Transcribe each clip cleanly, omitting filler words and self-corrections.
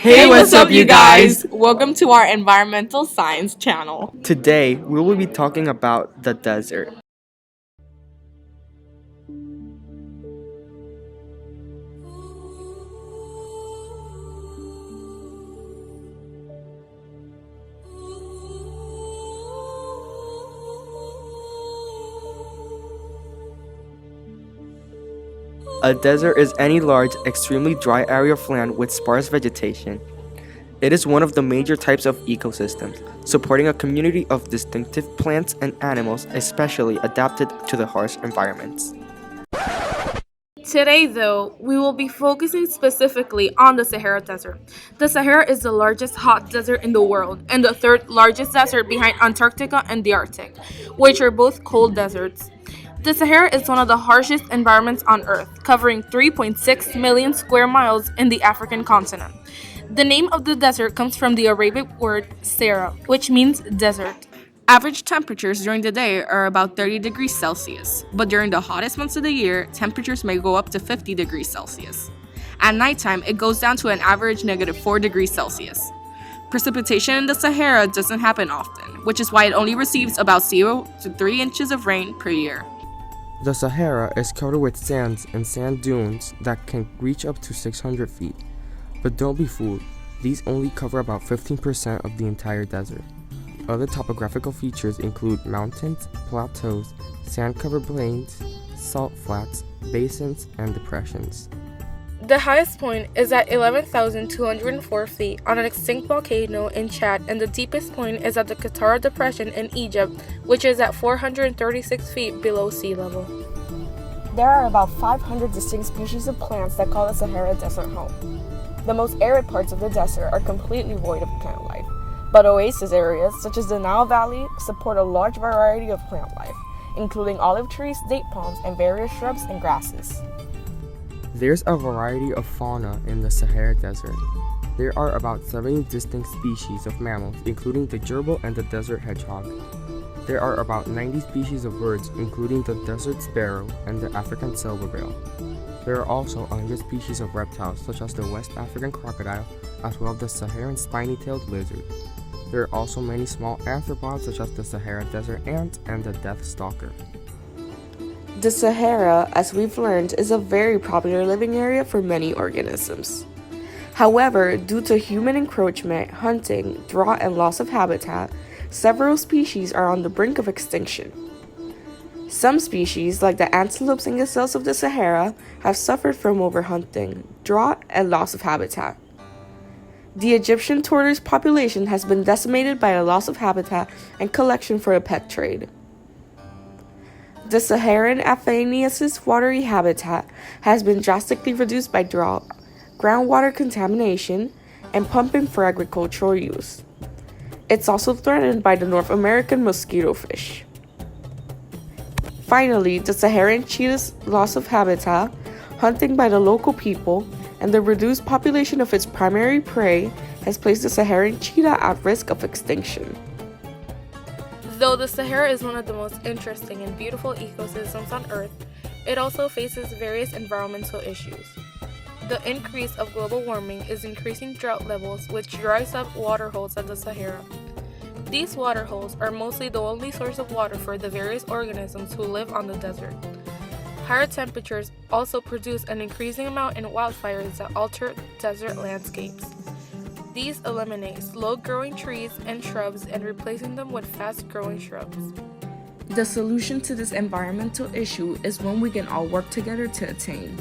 Hey, what's up, you guys? Welcome to our environmental science channel. Today, we will be talking about the desert. A desert is any large, extremely dry area of land with sparse vegetation. It is one of the major types of ecosystems, supporting a community of distinctive plants and animals especially adapted to the harsh environments. Today, though, we will be focusing specifically on the Sahara Desert. The Sahara is the largest hot desert in the world and the third largest desert behind Antarctica and the Arctic, which are both cold deserts. The Sahara is one of the harshest environments on Earth, covering 3.6 million square miles in the African continent. The name of the desert comes from the Arabic word Sahara, which means desert. Average temperatures during the day are about 30 degrees Celsius, but during the hottest months of the year, temperatures may go up to 50 degrees Celsius. At nighttime, it goes down to an average negative 4 degrees Celsius. Precipitation in the Sahara doesn't happen often, which is why it only receives about 0 to 3 inches of rain per year. The Sahara is covered with sands and sand dunes that can reach up to 600 feet. But don't be fooled, these only cover about 15% of the entire desert. Other topographical features include mountains, plateaus, sand-covered plains, salt flats, basins, and depressions. The highest point is at 11,204 feet on an extinct volcano in Chad, and the deepest point is at the Qattara Depression in Egypt, which is at 436 feet below sea level. There are about 500 distinct species of plants that call the Sahara Desert home. The most arid parts of the desert are completely void of plant life, but oasis areas such as the Nile Valley support a large variety of plant life, including olive trees, date palms, and various shrubs and grasses. There's a variety of fauna in the Sahara Desert. There are about 70 distinct species of mammals, including the gerbil and the desert hedgehog. There are about 90 species of birds, including the desert sparrow and the African silverbill. There are also 100 species of reptiles, such as the West African crocodile, as well as the Saharan spiny-tailed lizard. There are also many small arthropods, such as the Sahara desert ant and the death stalker. The Sahara, as we've learned, is a very popular living area for many organisms. However, due to human encroachment, hunting, drought, and loss of habitat, several species are on the brink of extinction. Some species, like the antelopes and gazelles of the Sahara, have suffered from overhunting, drought, and loss of habitat. The Egyptian tortoise population has been decimated by a loss of habitat and collection for the pet trade. The Saharan amphibious watery habitat has been drastically reduced by drought, groundwater contamination, and pumping for agricultural use. It's also threatened by the North American mosquito fish. Finally, the Saharan cheetah's loss of habitat, hunting by the local people, and the reduced population of its primary prey has placed the Saharan cheetah at risk of extinction. Though the Sahara is one of the most interesting and beautiful ecosystems on Earth, it also faces various environmental issues. The increase of global warming is increasing drought levels, which dries up water holes at the Sahara. These water holes are mostly the only source of water for the various organisms who live on the desert. Higher temperatures also produce an increasing amount in wildfires that alter desert landscapes. These eliminate slow-growing trees and shrubs and replacing them with fast-growing shrubs. The solution to this environmental issue is one we can all work together to attain.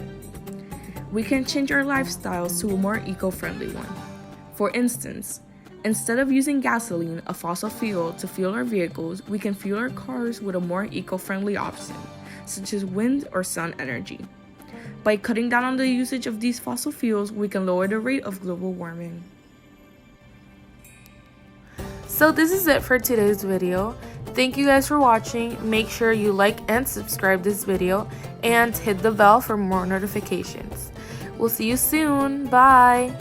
We can change our lifestyles to a more eco-friendly one. For instance, instead of using gasoline, a fossil fuel, to fuel our vehicles, we can fuel our cars with a more eco-friendly option, such as wind or sun energy. By cutting down on the usage of these fossil fuels, we can lower the rate of global warming. So this is it for today's video. Thank you guys for watching. Make sure you like and subscribe this video and hit the bell for more notifications. We'll see you soon. Bye!